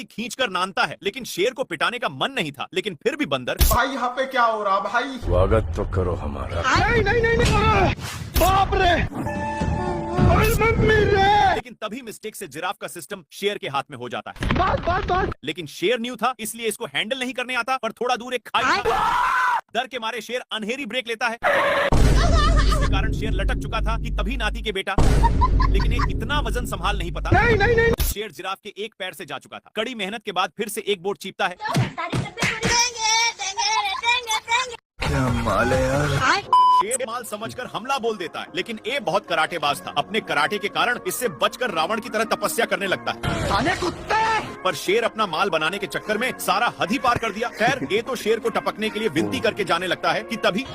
जबरदस्ती खींचकर नानता है, लेकिन शेर को पिटाने का मन नहीं था। लेकिन फिर भी बंदर, भाई यहाँ पे क्या हो रहा भाई? स्वागत तो करो हमारा। नहीं, बाप रे, लेकिन तभी मिस्टेक से जिराफ का सिस्टम शेर के हाथ में हो जाता है। लेकिन शेर न्यू था, इसलिए इसको हैंडल नहीं करने आता। पर थोड़ा दूर एक खाई था। डर के मारे शेर अनहेरी ब्रेक लेता है, जिसके कारण शेर लटक चुका था कि तभी नाती के बेटा, लेकिन एक इतना वजन संभाल नहीं पाता। नहीं। शेर जिराफ के एक पैर से जा चुका था। कड़ी मेहनत के बाद फिर से एक बोर्ड चीपता है। क्या माल है यार। शेर माल समझकर हमला बोल देता है, लेकिन ए बहुत कराटेबाज था। अपने कराटे के कारण इससे बचकर रावण की तरह तपस्या करने लगता है। पर शेर अपना माल बनाने के चक्कर में सारा हद ही पार कर दिया। खैर, ए तो शेर को टपकने के लिए विनती करके जाने लगता है कि तभी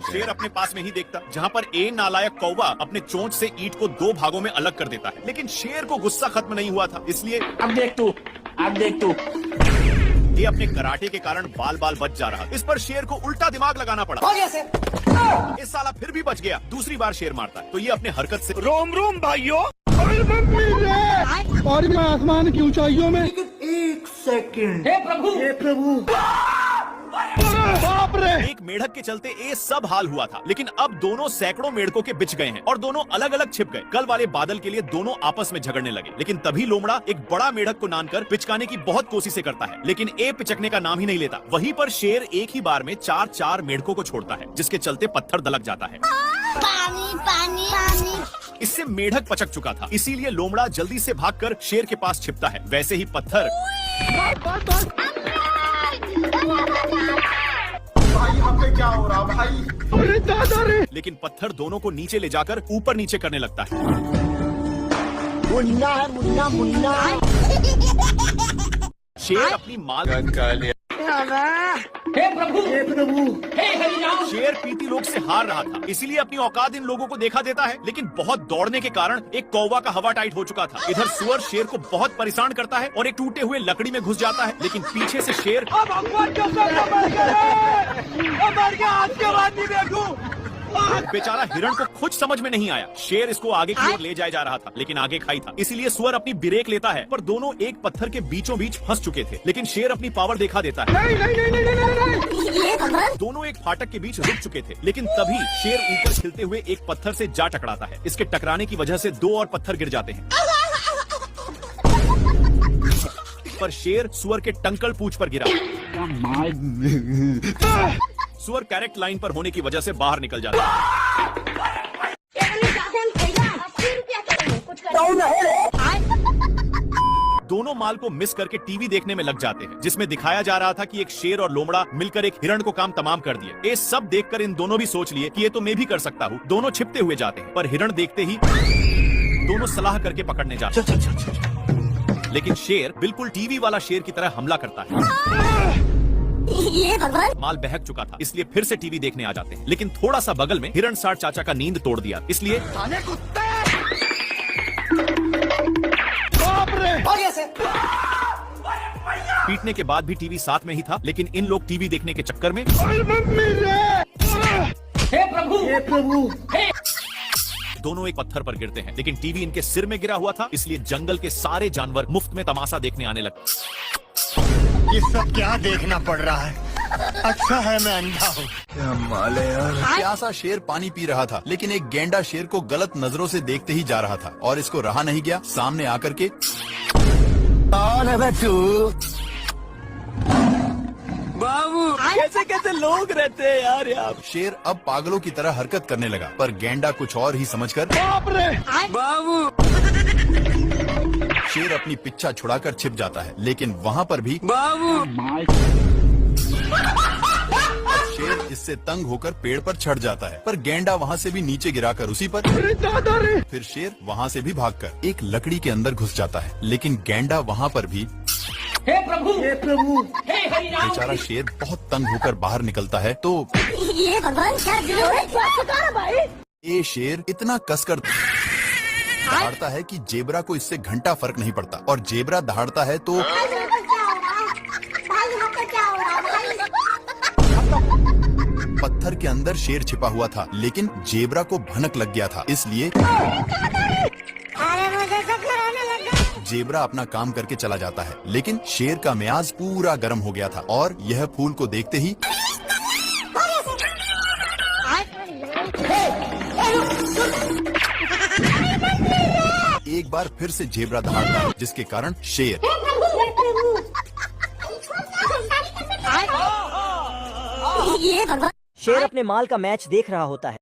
शेर अपने पास में ही देखता, जहाँ पर ए नालायक कौवा अपने चोंच से ईंट को 2 भागों में अलग कर देता है। लेकिन शेर को गुस्सा खत्म नहीं हुआ था, इसलिए अब देख तू ये अपने कराटे के कारण बाल बाल बच जा रहा। इस पर शेर को उल्टा दिमाग लगाना पड़ा। इस साला फिर भी बच गया। दूसरी बार शेर मारता है तो ये अपने हरकत से रोम भाइयों, और मैं आसमान की ऊंचाइयों में। एक सेकंड। हे प्रभु, बाप रे। एक मेढक के चलते ये सब हाल हुआ था। लेकिन अब दोनों सैकड़ों मेढकों के बिच गए हैं और दोनों अलग अलग छिप गए। कल वाले बादल के लिए दोनों आपस में झगड़ने लगे। लेकिन तभी लोमड़ा एक बड़ा मेढक को नानकर पिचकाने की बहुत कोशिशें करता है, लेकिन ए पिचकने का नाम ही नहीं लेता। वहीं पर शेर एक ही बार में 4 मेढकों को छोड़ता है, जिसके चलते पत्थर दलक जाता है। पानी। इससे मेढक पचक चुका था, इसीलिए लोमड़ा जल्दी से भागकर शेर के पास छिपता है। वैसे ही पत्थर भाई यहाँ पे क्या हो रहा भाई? अरे दादा रे। लेकिन पत्थर दोनों को नीचे ले जाकर ऊपर नीचे करने लगता है। मुन्ना। शेर अपनी माल हे प्रभु, हे हरिनाम। शेर पीती लोग से हार रहा था, इसीलिए अपनी औकात इन लोगों को देखा देता है। लेकिन बहुत दौड़ने के कारण एक कौवा का हवा टाइट हो चुका था। इधर सुअर शेर को बहुत परेशान करता है और एक टूटे हुए लकड़ी में घुस जाता है। लेकिन पीछे से शेर बेचारा हिरण को कुछ समझ में नहीं आया। शेर इसको आगे की ओर ले जाया जा रहा था, लेकिन आगे खाई था, इसीलिए सुअर अपनी ब्रेक लेता है। पर दोनों एक पत्थर के बीचों बीच फंस चुके थे। लेकिन शेर अपनी पावर दिखा देता है। नहीं। दोनों एक फाटक के बीच रुक चुके थे, लेकिन तभी शेर ऊपर खिलते हुए एक पत्थर से जा टकराता है। इसके टकराने की वजह से 2 और पत्थर गिर जाते हैं। पर शेर सुअर के टंकल पूंछ पर गिरा। सुअर करेक्ट लाइन पर होने की वजह से बाहर निकल जाता है। दोनों माल को मिस करके टीवी देखने में लग जाते हैं, जिसमें दिखाया जा रहा था कि एक शेर और लोमड़ा मिलकर एक हिरण को काम तमाम कर दिए। ये सब देखकर इन दोनों भी सोच लिए कि ये तो मैं भी कर सकता हूँ। दोनों छिपते हुए जाते हैं, पर हिरण देखते ही दोनों सलाह करके पकड़ने जाते हैं। लेकिन शेर बिल्कुल टीवी वाला शेर की तरह हमला करता है। ये भगवान। माल बहक चुका था, इसलिए फिर से टीवी देखने आ जाते हैं। लेकिन थोड़ा सा बगल में हिरण साठ चाचा का नींद तोड़ दिया, इसलिए पीटने के बाद भी टीवी साथ में ही था। लेकिन इन लोग टीवी देखने के चक्कर में हे प्रभु, दोनों एक पत्थर पर गिरते हैं। लेकिन टीवी इनके सिर में गिरा हुआ था, इसलिए जंगल के सारे जानवर मुफ्त में तमाशा देखने आने लगे। ये सब क्या देखना पड़ रहा है? अच्छा है मैं अंधा हूँ। क्या माल है यार। प्यासा शेर पानी पी रहा था, लेकिन एक गेंडा शेर को गलत नजरों से देखते ही जा रहा था और इसको रहा नहीं गया। सामने आकर के कौन है तू? बाबू, कैसे लोग रहते हैं यार यहाँ। शेर अब पागलों की तरह हरकत करने लगा, पर गेंडा कुछ और ही समझकर बाप रे। बाबू, शेर अपनी पिच्छा छुड़ाकर छिप जाता है। लेकिन वहाँ पर भी शेर इससे तंग होकर पेड़ पर चढ़ जाता है, पर गेंडा वहाँ से भी नीचे गिराकर उसी पर। फिर शेर वहाँ से भी भागकर एक लकड़ी के अंदर घुस जाता है। लेकिन गेंडा वहाँ पर भी हे प्रभु, हे हरिनाम। बेचारा शेर बहुत तंग होकर बाहर निकलता है तो ये भगवान क्या भाई। ये शेर इतना कसकर दहाड़ता है कि जेबरा को इससे घंटा फर्क नहीं पड़ता, और जेबरा दहाड़ता है तो पत्थर के अंदर शेर छिपा हुआ था। लेकिन जेबरा को भनक लग गया था, इसलिए जेबरा अपना काम करके चला जाता है, लेकिन शेर का मियाज पूरा गर्म हो गया था और यह फूल को देखते ही एक बार फिर से जेबरा दहाड़ता है, जिसके कारण शेर ये भगवान शेर अपने माल का मैच देख रहा होता है।